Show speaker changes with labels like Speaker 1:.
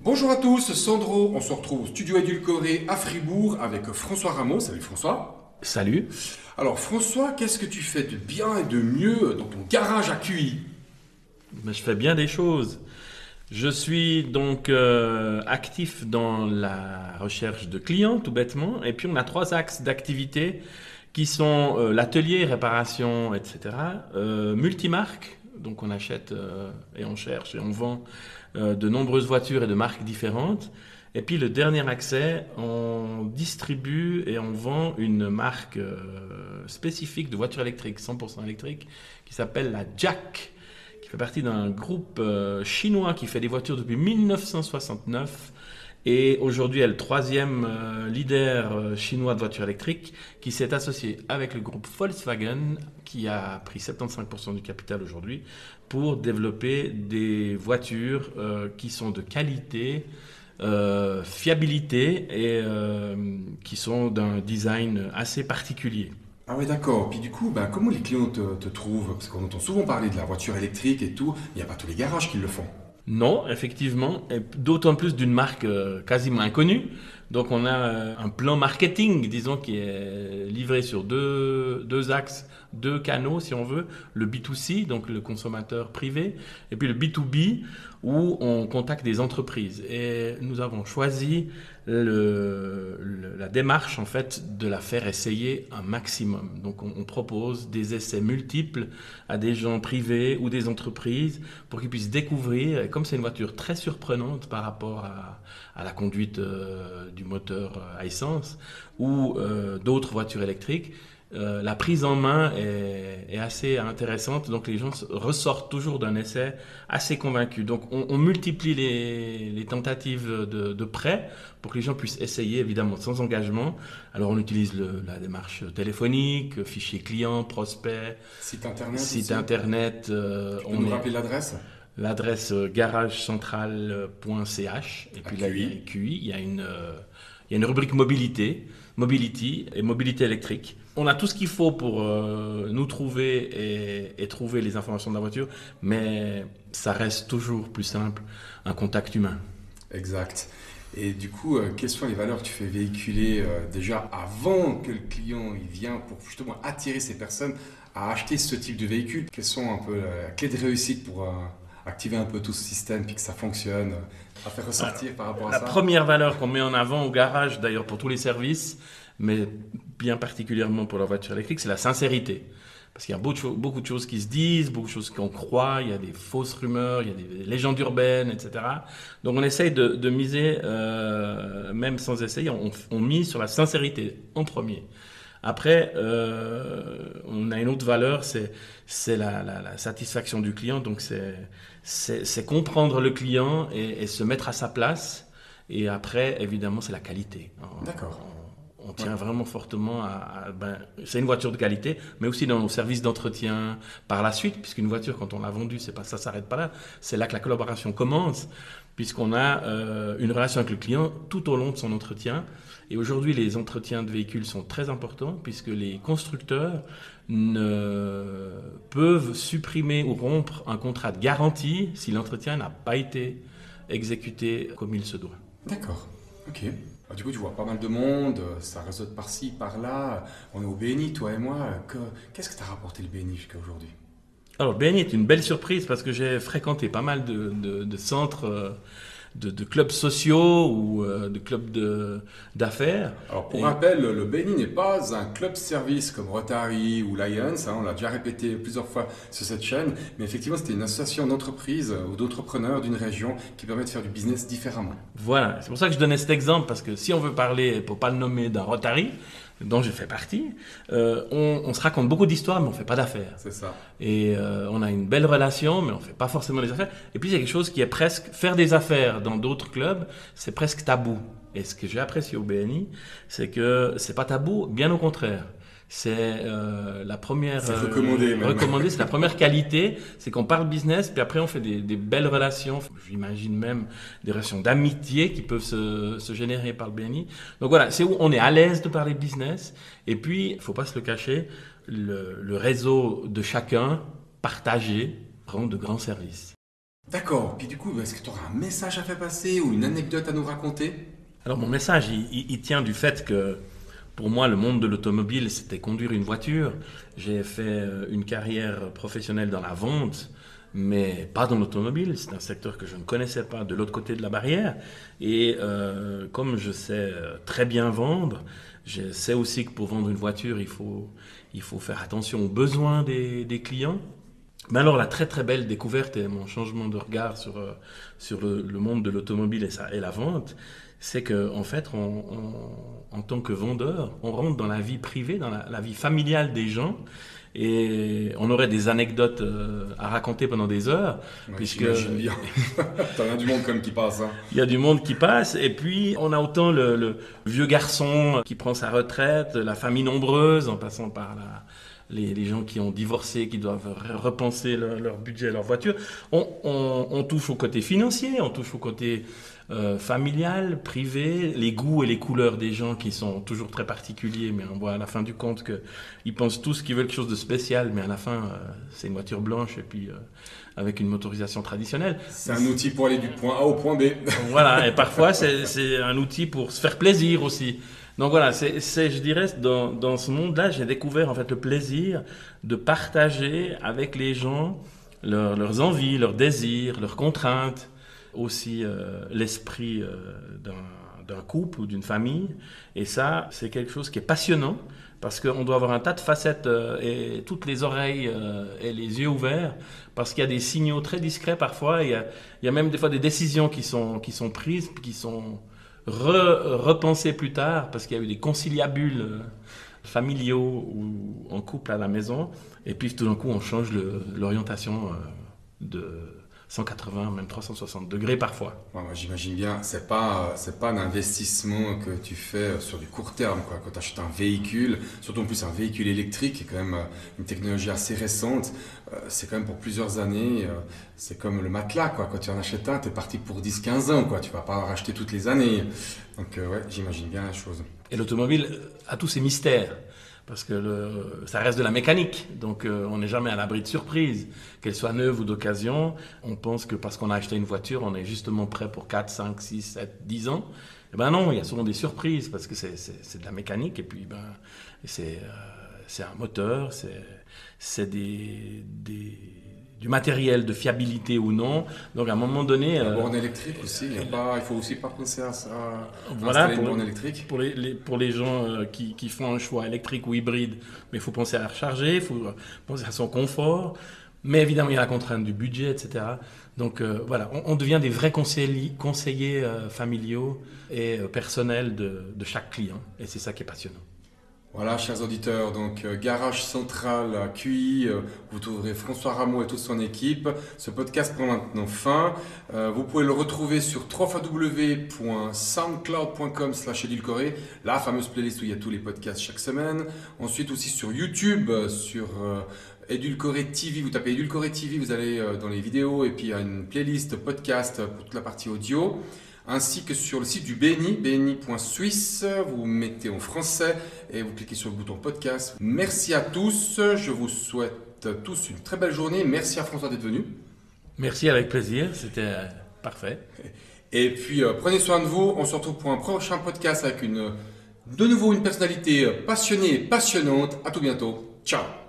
Speaker 1: Bonjour à tous, Sandro, on se retrouve au studio édulcoré à Fribourg avec François Ramos. Salut François.
Speaker 2: Salut.
Speaker 1: Alors François, qu'est-ce que tu fais de bien et de mieux dans ton garage à QI?
Speaker 2: Ben, je fais bien des choses. Je suis donc actif dans la recherche de clients, tout bêtement. Et puis on a trois axes d'activité qui sont l'atelier, réparation, etc. Multimarque, donc on achète et on cherche et on vend de nombreuses voitures et de marques différentes. Et puis le dernier accès, on distribue et on vend une marque spécifique de voitures électriques, 100% électriques, qui s'appelle la Jack, qui fait partie d'un groupe chinois qui fait des voitures depuis 1969 et aujourd'hui est le troisième leader chinois de voitures électriques qui s'est associé avec le groupe Volkswagen qui a pris 75% du capital aujourd'hui pour développer des voitures qui sont de qualité, fiabilité et qui sont d'un design assez particulier.
Speaker 1: Ah oui d'accord, puis du coup, comment les clients te trouvent? Parce qu'on entend souvent parler de la voiture électrique et tout, il n'y a pas tous les garages qui le font.
Speaker 2: Non, effectivement, et d'autant plus d'une marque quasiment inconnue. Donc on a un plan marketing, disons, qui est livré sur deux axes, deux canaux, si on veut. Le B2C, donc le consommateur privé, et puis le B2B, où on contacte des entreprises. Et nous avons choisi la démarche, en fait, de la faire essayer un maximum. Donc on propose des essais multiples à des gens privés ou des entreprises pour qu'ils puissent découvrir, et comme c'est une voiture très surprenante par rapport à la conduite du moteur à essence ou d'autres voitures électriques, la prise en main est assez intéressante, donc les gens ressortent toujours d'un essai assez convaincus. Donc on multiplie les tentatives de prêt pour que les gens puissent essayer, évidemment sans engagement. Alors on utilise la démarche téléphonique, fichier client, prospect,
Speaker 1: Site internet
Speaker 2: site
Speaker 1: aussi?
Speaker 2: internet.
Speaker 1: Tu peux nous rappeler l'adresse?
Speaker 2: L'adresse garagecentral.ch et
Speaker 1: À
Speaker 2: puis là il y a
Speaker 1: QI.
Speaker 2: QI, il y a une rubrique mobilité, mobility et mobilité électrique. On a tout ce qu'il faut pour nous trouver et trouver les informations de la voiture, mais ça reste toujours plus simple, un contact humain.
Speaker 1: Exact. Et du coup, quelles sont les valeurs que tu fais véhiculer déjà avant que le client il vient pour justement attirer ces personnes à acheter ce type de véhicule? Quelles sont un peu la clé de réussite pour activer un peu tout ce système puis que ça fonctionne, à faire
Speaker 2: Alors,
Speaker 1: ressortir par rapport à
Speaker 2: la
Speaker 1: ça?
Speaker 2: première valeur qu'on met en avant au garage, d'ailleurs pour tous les services, mais bien particulièrement pour la voiture électrique, c'est la sincérité. Parce qu'il y a beaucoup de choses qui se disent, beaucoup de choses qu'on croit, il y a des fausses rumeurs, il y a des légendes urbaines, etc. Donc on essaye de miser, même sans essayer, on mise sur la sincérité en premier. Après, on a une autre valeur, c'est la satisfaction du client. Donc, c'est comprendre le client et se mettre à sa place. Et après, évidemment, c'est la qualité.
Speaker 1: D'accord.
Speaker 2: On
Speaker 1: Ouais.
Speaker 2: tient vraiment fortement c'est une voiture de qualité, mais aussi dans nos services d'entretien par la suite, puisqu'une voiture, quand on l'a vendue, c'est pas ça s'arrête pas là. C'est là que la collaboration commence, puisqu'on a une relation avec le client tout au long de son entretien. Et aujourd'hui, les entretiens de véhicules sont très importants, puisque les constructeurs ne peuvent supprimer ou rompre un contrat de garantie si l'entretien n'a pas été exécuté comme il se doit.
Speaker 1: D'accord. Ok. Du coup, tu vois pas mal de monde, ça résonne par-ci, par-là. On est au BNI, toi et moi. Qu'est-ce que t'as rapporté le BNI jusqu'à aujourd'hui?
Speaker 2: Alors, BNI est une belle surprise parce que j'ai fréquenté pas mal de centres, de clubs sociaux ou de clubs d'affaires.
Speaker 1: Alors, pour
Speaker 2: Et
Speaker 1: rappel, le BNI n'est pas un club service comme Rotary ou Lions, hein, on l'a déjà répété plusieurs fois sur cette chaîne, mais effectivement, c'était une association d'entreprises ou d'entrepreneurs d'une région qui permet de faire du business différemment.
Speaker 2: voilà, c'est pour ça que je donnais cet exemple parce que si on veut parler, pour pas le nommer, d'un Rotary, dont j'ai fait partie, on se raconte beaucoup d'histoires, mais on fait pas d'affaires.
Speaker 1: C'est ça.
Speaker 2: Et on a une belle relation, mais on fait pas forcément des affaires. Et puis il y a quelque chose qui est presque faire des affaires dans d'autres clubs, c'est presque tabou. Et ce que j'ai apprécié au BNI, c'est que c'est pas tabou, bien au contraire. C'est la première
Speaker 1: C'est recommandé même.
Speaker 2: recommandée, c'est la première qualité, c'est qu'on parle business, puis après on fait des belles relations. J'imagine même des relations d'amitié qui peuvent se générer par le BNI. Donc voilà, c'est où on est à l'aise de parler business. Et puis, il faut pas se le cacher, le réseau de chacun partagé rend de grands services.
Speaker 1: D'accord. Puis du coup, est-ce que tu auras un message à faire passer ou une anecdote à nous raconter?
Speaker 2: Alors mon message, il tient du fait que pour moi, le monde de l'automobile, c'était conduire une voiture. J'ai fait une carrière professionnelle dans la vente, mais pas dans l'automobile. C'est un secteur que je ne connaissais pas de l'autre côté de la barrière. Et comme je sais très bien vendre, je sais aussi que pour vendre une voiture, il faut faire attention aux besoins des clients. Mais alors la très très belle découverte et mon changement de regard sur le monde de l'automobile et la vente, c'est que en fait, en tant que vendeur, on rentre dans la vie privée, dans la vie familiale des gens, et on aurait des anecdotes à raconter pendant des heures,
Speaker 1: Ouais,
Speaker 2: puisque
Speaker 1: j'imagine bien. T'as rien du monde comme qui passe, hein.
Speaker 2: il y a du monde qui passe, et puis on a autant le vieux garçon qui prend sa retraite, la famille nombreuse, en passant par les gens qui ont divorcé, qui doivent repenser leur budget, leur voiture. On touche au côté financier, on touche au côté familial, privé, les goûts et les couleurs des gens qui sont toujours très particuliers, mais on voit à la fin du compte qu'ils pensent tous qu'ils veulent quelque chose de spécial, mais à la fin, c'est une voiture blanche et puis avec une motorisation traditionnelle.
Speaker 1: C'est un outil pour aller du point A au point B.
Speaker 2: Voilà, et parfois c'est un outil pour se faire plaisir aussi. Donc voilà, je dirais, dans ce monde-là, j'ai découvert en fait le plaisir de partager avec les gens leurs envies, leurs désirs, leurs contraintes, aussi l'esprit d'un couple ou d'une famille. Et ça, c'est quelque chose qui est passionnant parce qu'on doit avoir un tas de facettes et toutes les oreilles et les yeux ouverts parce qu'il y a des signaux très discrets parfois. Il y a même des fois des décisions qui sont prises, qui sont repensées plus tard parce qu'il y a eu des conciliabules familiaux ou en couple à la maison. Et puis tout d'un coup, on change l'orientation de 180, même 360 degrés parfois.
Speaker 1: Ouais, moi, j'imagine bien, c'est pas un investissement que tu fais sur du court terme, quoi. Quand tu achètes un véhicule, surtout en plus un véhicule électrique, qui est quand même une technologie assez récente, c'est quand même pour plusieurs années, c'est comme le matelas, quoi. Quand tu en achètes un, t'es parti pour 10-15 ans, quoi. Tu vas pas en racheter toutes les années. Donc, ouais, j'imagine bien la chose.
Speaker 2: Et l'automobile a tous ses mystères. Parce que ça reste de la mécanique, donc on n'est jamais à l'abri de surprises. Qu'elle soit neuve ou d'occasion, on pense que parce qu'on a acheté une voiture, on est justement prêt pour 4, 5, 6, 7, 10 ans. Eh ben non, il y a souvent des surprises parce que c'est de la mécanique et puis c'est un moteur, c'est du matériel de fiabilité ou non. Donc à un moment donné...
Speaker 1: La borne électrique aussi, il faut aussi pas penser à ça,
Speaker 2: Voilà,
Speaker 1: installer une borne électrique.
Speaker 2: pour les gens qui font un choix électrique ou hybride, mais il faut penser à la recharger, il faut penser à son confort. Mais évidemment, il y a la contrainte du budget, etc. Donc voilà, on devient des vrais conseillers familiaux et personnels de chaque client. Et c'est ça qui est passionnant.
Speaker 1: Voilà, chers auditeurs, donc Garage Central à QI, vous trouverez François Rameau et toute son équipe. Ce podcast prend maintenant fin. Vous pouvez le retrouver sur www.soundcloud.com/edulcoré, la fameuse playlist où il y a tous les podcasts chaque semaine. Ensuite aussi sur YouTube, sur Edulcoré TV, vous tapez Edulcoré TV, vous allez dans les vidéos et puis il y a une playlist podcast pour toute la partie audio. Ainsi que sur le site du BNI, bni.suisse, vous mettez en français et vous cliquez sur le bouton podcast. Merci à tous, je vous souhaite tous une très belle journée. Merci à François d'être venu.
Speaker 2: Merci, avec plaisir, c'était parfait.
Speaker 1: Et puis prenez soin de vous, on se retrouve pour un prochain podcast avec de nouveau une personnalité passionnée et passionnante. À tout bientôt, ciao.